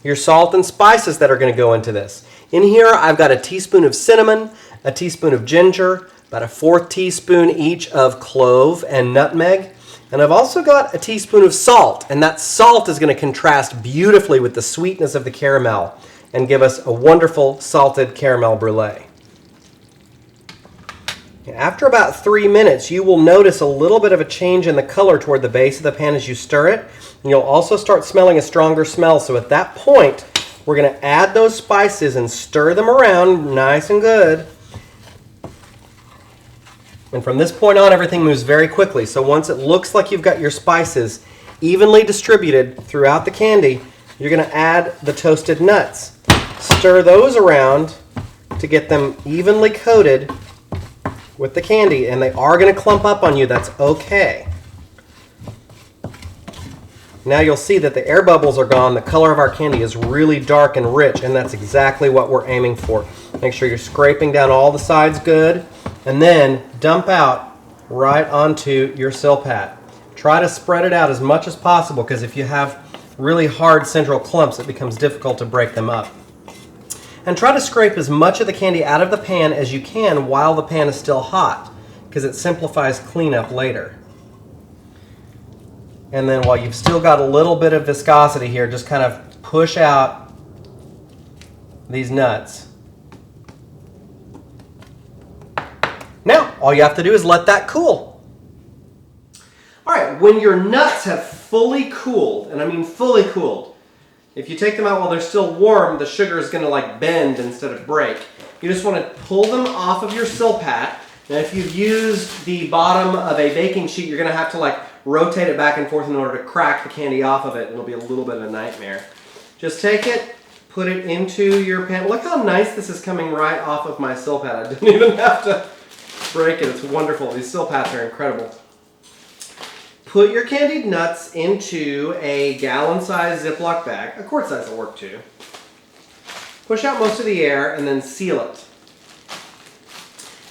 your salt and spices that are going to go into this. In here, I've got a teaspoon of cinnamon, a teaspoon of ginger, about a 1/4 teaspoon each of clove and nutmeg. And I've also got a teaspoon of salt, and that salt is going to contrast beautifully with the sweetness of the caramel and give us a wonderful salted caramel brulee. After about 3 minutes, you will notice a little bit of a change in the color toward the base of the pan as you stir it, and you'll also start smelling a stronger smell. So at that point, we're going to add those spices and stir them around nice and good. And from this point on, everything moves very quickly. So once it looks like you've got your spices evenly distributed throughout the candy, you're going to add the toasted nuts. Stir those around to get them evenly coated with the candy. And they are going to clump up on you. That's okay. Now you'll see that the air bubbles are gone. The color of our candy is really dark and rich, and that's exactly what we're aiming for. Make sure you're scraping down all the sides good, and then dump out right onto your silpat. Try to spread it out as much as possible, because if you have really hard central clumps, it becomes difficult to break them up. And try to scrape as much of the candy out of the pan as you can while the pan is still hot, because it simplifies cleanup later. And then while you've still got a little bit of viscosity here, just kind of push out these nuts. Now, all you have to do is let that cool. All right, when your nuts have fully cooled, and I mean fully cooled, if you take them out while they're still warm, the sugar is going to like bend instead of break. You just want to pull them off of your silpat. Now, if you've used the bottom of a baking sheet, you're going to have to like rotate it back and forth in order to crack the candy off of it. It'll be a little bit of a nightmare. Just take it, put it into your pan. Look how nice this is coming right off of my silpat. I didn't even have to break it. It's wonderful. These silpats are incredible. Put your candied nuts into a gallon-sized Ziploc bag. A quart size will work too. Push out most of the air and then seal it.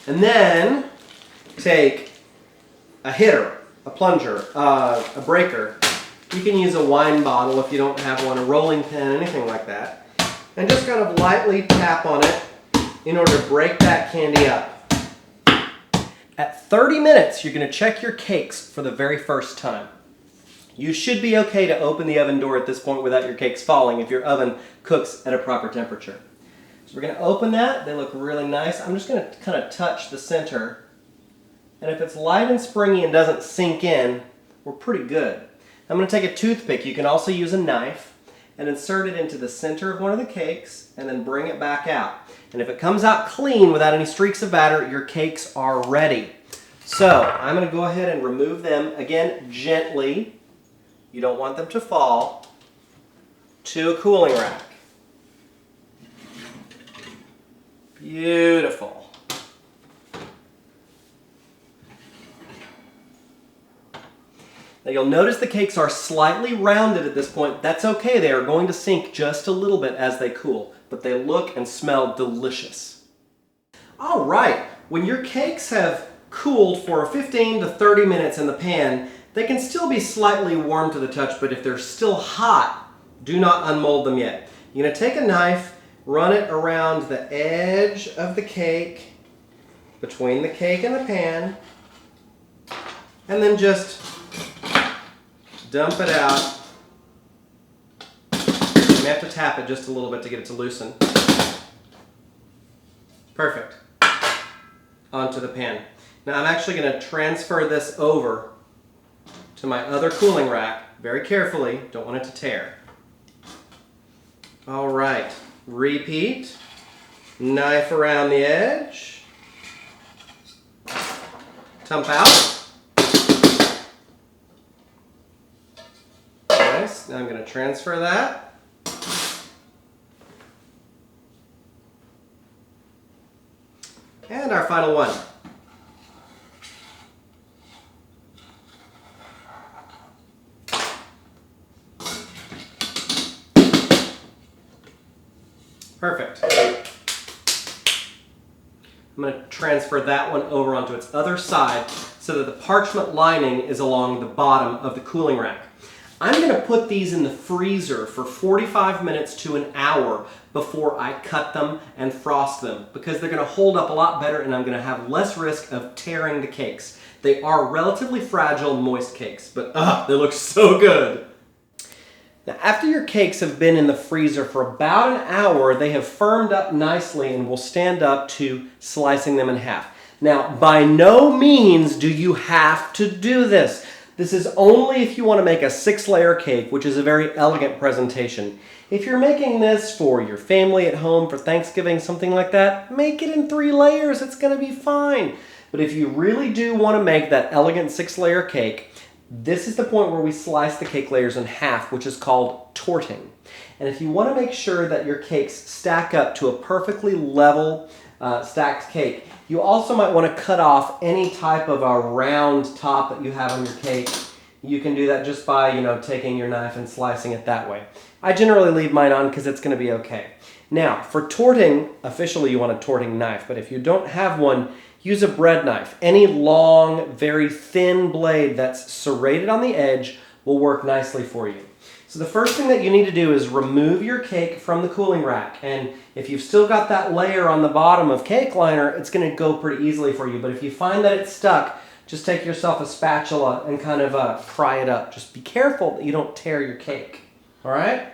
And then take a hitter, a plunger, a breaker. You can use a wine bottle if you don't have one, a rolling pin, anything like that. And just kind of lightly tap on it in order to break that candy up. At 30 minutes, you're going to check your cakes for the very first time. You should be okay to open the oven door at this point without your cakes falling if your oven cooks at a proper temperature. So we're going to open that. They look really nice. I'm just going to kind of touch the center. And if it's light and springy and doesn't sink in, we're pretty good. I'm going to take a toothpick. You can also use a knife and insert it into the center of one of the cakes and then bring it back out. And if it comes out clean without any streaks of batter, your cakes are ready. So I'm going to go ahead and remove them, again, gently. You don't want them to fall, to a cooling rack. Beautiful. Now you'll notice the cakes are slightly rounded at this point. That's okay. They are going to sink just a little bit as they cool, but they look and smell delicious. All right, when your cakes have cooled for 15 to 30 minutes in the pan, they can still be slightly warm to the touch, but if they're still hot, do not unmold them yet. You're going to take a knife, run it around the edge of the cake, between the cake and the pan, and then just dump it out. You may have to tap it just a little bit to get it to loosen. Perfect. Onto the pan. Now I'm actually going to transfer this over to my other cooling rack very carefully. Don't want it to tear. All right. Repeat. Knife around the edge. Dump out. Nice. Now I'm going to transfer that. And our final one. Perfect. I'm going to transfer that one over onto its other side so that the parchment lining is along the bottom of the cooling rack. I'm going to put these in the freezer for 45 minutes to an hour before I cut them and frost them because they're going to hold up a lot better and I'm going to have less risk of tearing the cakes. They are relatively fragile, moist cakes, but they look so good. Now, after your cakes have been in the freezer for about an hour, they have firmed up nicely and will stand up to slicing them in half. Now, by no means do you have to do this. This is only if you want to make a 6-layer cake, which is a very elegant presentation. If you're making this for your family at home for Thanksgiving, something like that, make it in 3 layers. It's going to be fine. But if you really do want to make that elegant 6-layer cake, this is the point where we slice the cake layers in half, which is called torting. And if you want to make sure that your cakes stack up to a perfectly level stacked cake, you also might want to cut off any type of a round top that you have on your cake. You can do that just by, taking your knife and slicing it that way. I generally leave mine on because it's going to be okay. Now, for torting, officially you want a torting knife, but if you don't have one, use a bread knife. Any long, very thin blade that's serrated on the edge will work nicely for you. So the first thing that you need to do is remove your cake from the cooling rack. And if you've still got that layer on the bottom of cake liner, it's going to go pretty easily for you. But if you find that it's stuck, just take yourself a spatula and kind of pry it up. Just be careful that you don't tear your cake. All right?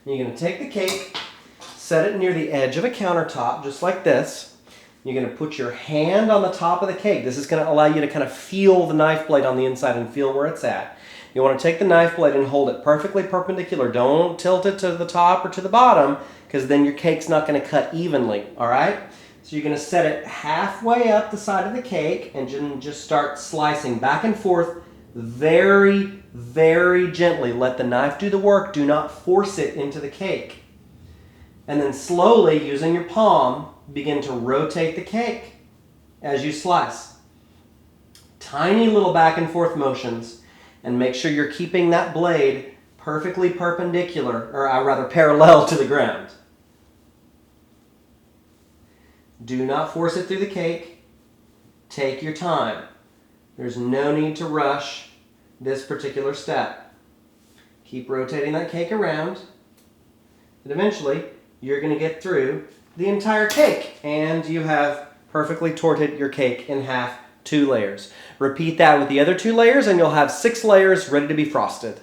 You're going to take the cake, set it near the edge of a countertop, just like this. You're going to put your hand on the top of the cake. This is going to allow you to kind of feel the knife blade on the inside and feel where it's at. You want to take the knife blade and hold it perfectly perpendicular. Don't tilt it to the top or to the bottom because then your cake's not going to cut evenly, all right? So you're going to set it halfway up the side of the cake and just start slicing back and forth very, very gently. Let the knife do the work. Do not force it into the cake. And then slowly, using your palm, begin to rotate the cake as you slice. Tiny little back and forth motions, and make sure you're keeping that blade perfectly perpendicular, or rather parallel to the ground. Do not force it through the cake. Take your time. There's no need to rush this particular step. Keep rotating that cake around, and eventually you're going to get through the entire cake, and you have perfectly torted your cake in half, 2 layers. Repeat that with the other 2 layers, and you'll have 6 layers ready to be frosted.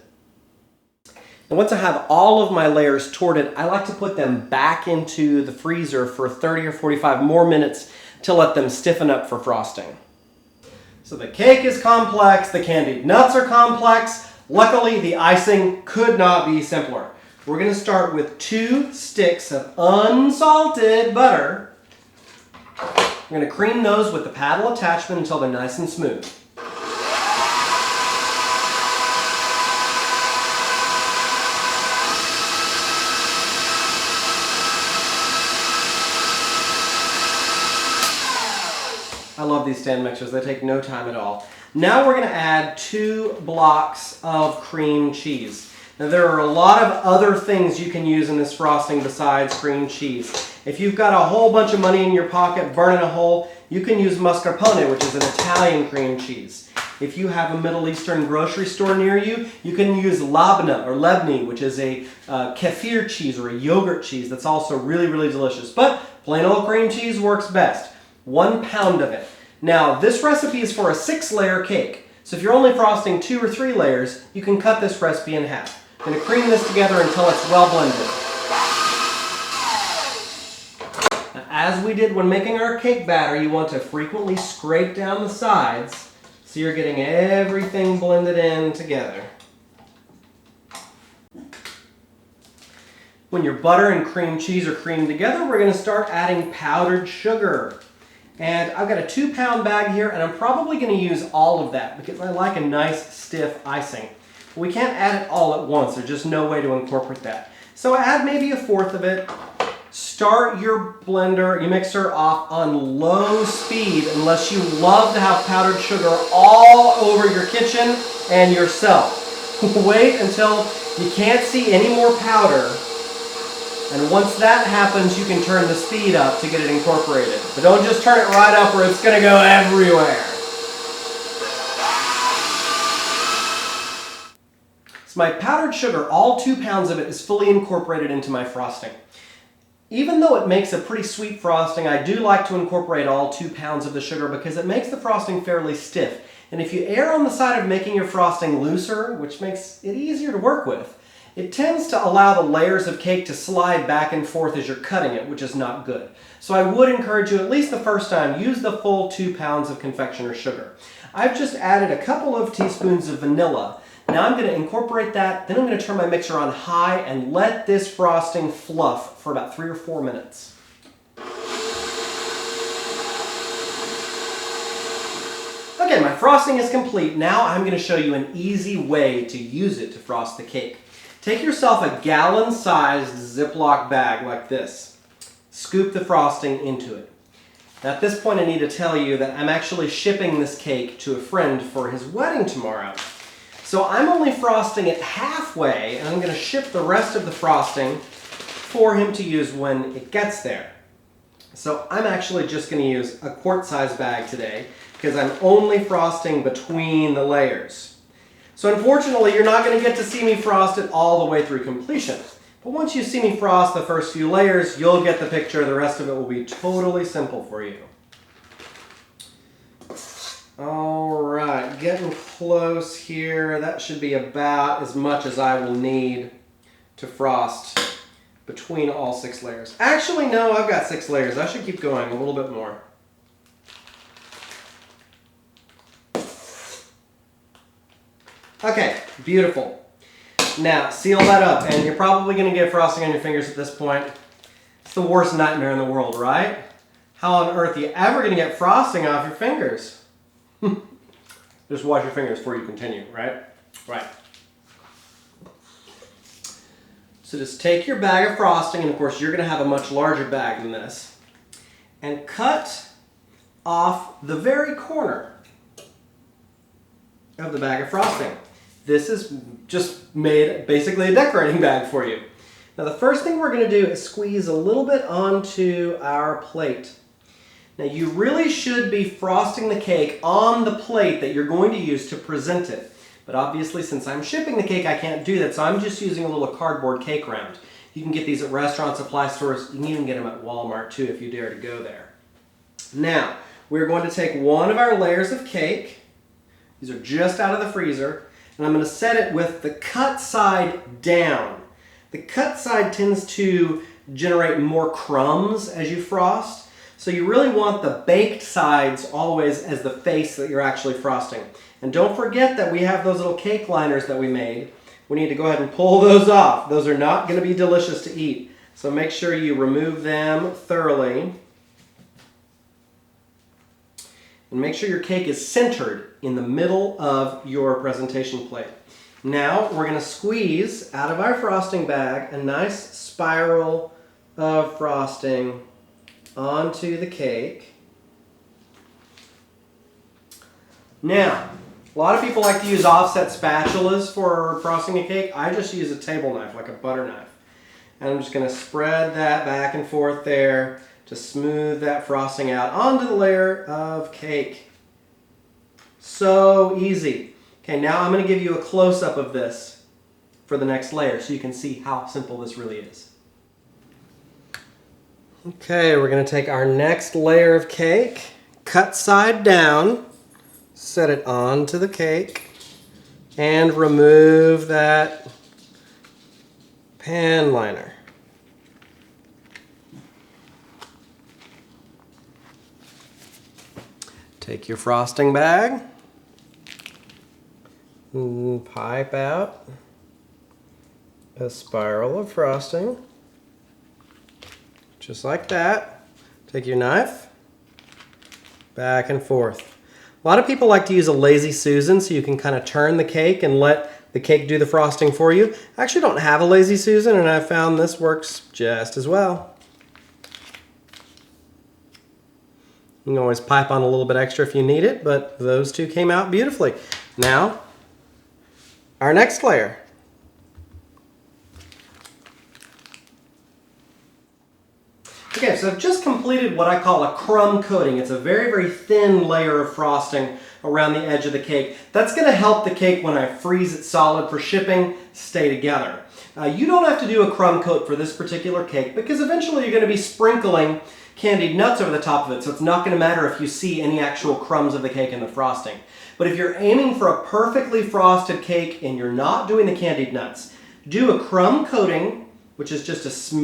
And once I have all of my layers torted, I like to put them back into the freezer for 30 or 45 more minutes to let them stiffen up for frosting. So the cake is complex, the candied nuts are complex. Luckily, the icing could not be simpler. We're going to start with 2 sticks of unsalted butter. We're going to cream those with the paddle attachment until they're nice and smooth. I love these stand mixers. They take no time at all. Now we're going to add 2 blocks of cream cheese. Now there are a lot of other things you can use in this frosting besides cream cheese. If you've got a whole bunch of money in your pocket burning a hole, you can use mascarpone, which is an Italian cream cheese. If you have a Middle Eastern grocery store near you, you can use labna or lebni, which is a kefir cheese or a yogurt cheese that's also really, really delicious. But plain old cream cheese works best. 1 pound of it. Now this recipe is for a 6-layer cake. So if you're only frosting 2 or 3 layers, you can cut this recipe in half. I'm going to cream this together until it's well blended. Now, as we did when making our cake batter, you want to frequently scrape down the sides so you're getting everything blended in together. When your butter and cream cheese are creamed together, we're going to start adding powdered sugar. And I've got a 2-pound bag here, and I'm probably going to use all of that because I like a nice stiff icing. We can't add it all at once. There's just no way to incorporate that. So add maybe a 1/4 of it. Start your blender, your mixer off on low speed unless you love to have powdered sugar all over your kitchen and yourself. Wait until you can't see any more powder. And once that happens, you can turn the speed up to get it incorporated. But don't just turn it right up or it's going to go everywhere. So my powdered sugar, all 2 pounds of it, is fully incorporated into my frosting. Even though it makes a pretty sweet frosting, I do like to incorporate all 2 pounds of the sugar because it makes the frosting fairly stiff. And if you err on the side of making your frosting looser, which makes it easier to work with, it tends to allow the layers of cake to slide back and forth as you're cutting it, which is not good. So I would encourage you, at least the first time, use the full 2 pounds of confectioner's sugar. I've just added a couple of teaspoons of vanilla. Now I'm going to incorporate that, then I'm going to turn my mixer on high and let this frosting fluff for about 3 or 4 minutes. Okay, my frosting is complete. Now I'm going to show you an easy way to use it to frost the cake. Take yourself a gallon-sized Ziploc bag like this. Scoop the frosting into it. Now at this point I need to tell you that I'm actually shipping this cake to a friend for his wedding tomorrow. So I'm only frosting it halfway, and I'm going to ship the rest of the frosting for him to use when it gets there. So I'm actually just going to use a quart-size bag today because I'm only frosting between the layers. So unfortunately, you're not going to get to see me frost it all the way through completion. But once you see me frost the first few layers, you'll get the picture. The rest of it will be totally simple for you. All right, getting close here. That should be about as much as I will need to frost between all 6 layers. Actually, no, I've got 6 layers. I should keep going a little bit more. Okay, beautiful. Now, seal that up, and you're probably going to get frosting on your fingers at this point. It's the worst nightmare in the world, right? How on earth are you ever going to get frosting off your fingers? Just wash your fingers before you continue, right? Right. So just take your bag of frosting, and of course you're going to have a much larger bag than this, and cut off the very corner of the bag of frosting. This is just made basically a decorating bag for you. Now the first thing we're going to do is squeeze a little bit onto our plate. Now you really should be frosting the cake on the plate that you're going to use to present it. But obviously since I'm shipping the cake I can't do that, so I'm just using a little cardboard cake round. You can get these at restaurant supply stores. You can even get them at Walmart too if you dare to go there. Now we're going to take one of our layers of cake. These are just out of the freezer. And I'm going to set it with the cut side down. The cut side tends to generate more crumbs as you frost. So you really want the baked sides always as the face that you're actually frosting. And don't forget that we have those little cake liners that we made. We need to go ahead and pull those off. Those are not going to be delicious to eat. So make sure you remove them thoroughly. And make sure your cake is centered in the middle of your presentation plate. Now we're going to squeeze out of our frosting bag a nice spiral of frosting onto the cake. Now, a lot of people like to use offset spatulas for frosting a cake. I just use a table knife, like a butter knife. And I'm just going to spread that back and forth there to smooth that frosting out onto the layer of cake. So easy. Okay, now I'm going to give you a close-up of this for the next layer so you can see how simple this really is. Okay, we're going to take our next layer of cake, cut side down, set it onto the cake and remove that pan liner. Take your frosting bag and pipe out a spiral of frosting, just like that. Take your knife, back and forth. A lot of people like to use a Lazy Susan so you can kind of turn the cake and let the cake do the frosting for you. I actually don't have a Lazy Susan, and I found this works just as well. You can always pipe on a little bit extra if you need it, but those two came out beautifully. Now, our next layer. Okay, so I've just completed what I call a crumb coating. It's a very, very thin layer of frosting around the edge of the cake. That's going to help the cake, when I freeze it solid for shipping, stay together. You don't have to do a crumb coat for this particular cake because eventually you're going to be sprinkling candied nuts over the top of it, so it's not going to matter if you see any actual crumbs of the cake in the frosting. But if you're aiming for a perfectly frosted cake and you're not doing the candied nuts, do a crumb coating, which is just a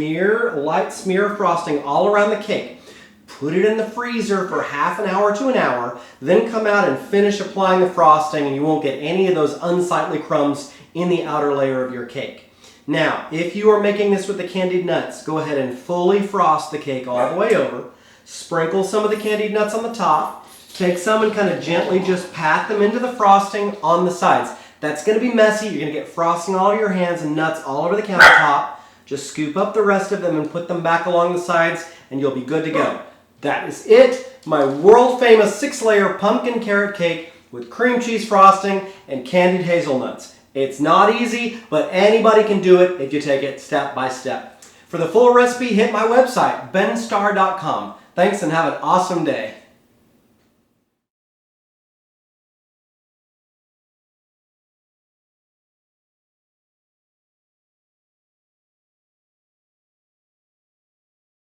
light smear of frosting all around the cake. Put it in the freezer for half an hour to an hour, then come out and finish applying the frosting, and you won't get any of those unsightly crumbs in the outer layer of your cake. Now, if you are making this with the candied nuts, go ahead and fully frost the cake all the way over. Sprinkle some of the candied nuts on the top. Take some and kind of gently just pat them into the frosting on the sides. That's going to be messy. You're going to get frosting all over your hands and nuts all over the countertop. Just scoop up the rest of them and put them back along the sides, and you'll be good to go. That is it. My world-famous 6-layer pumpkin carrot cake with cream cheese frosting and candied hazelnuts. It's not easy, but anybody can do it if you take it step by step. For the full recipe, hit my website, benstarr.com. Thanks and have an awesome day.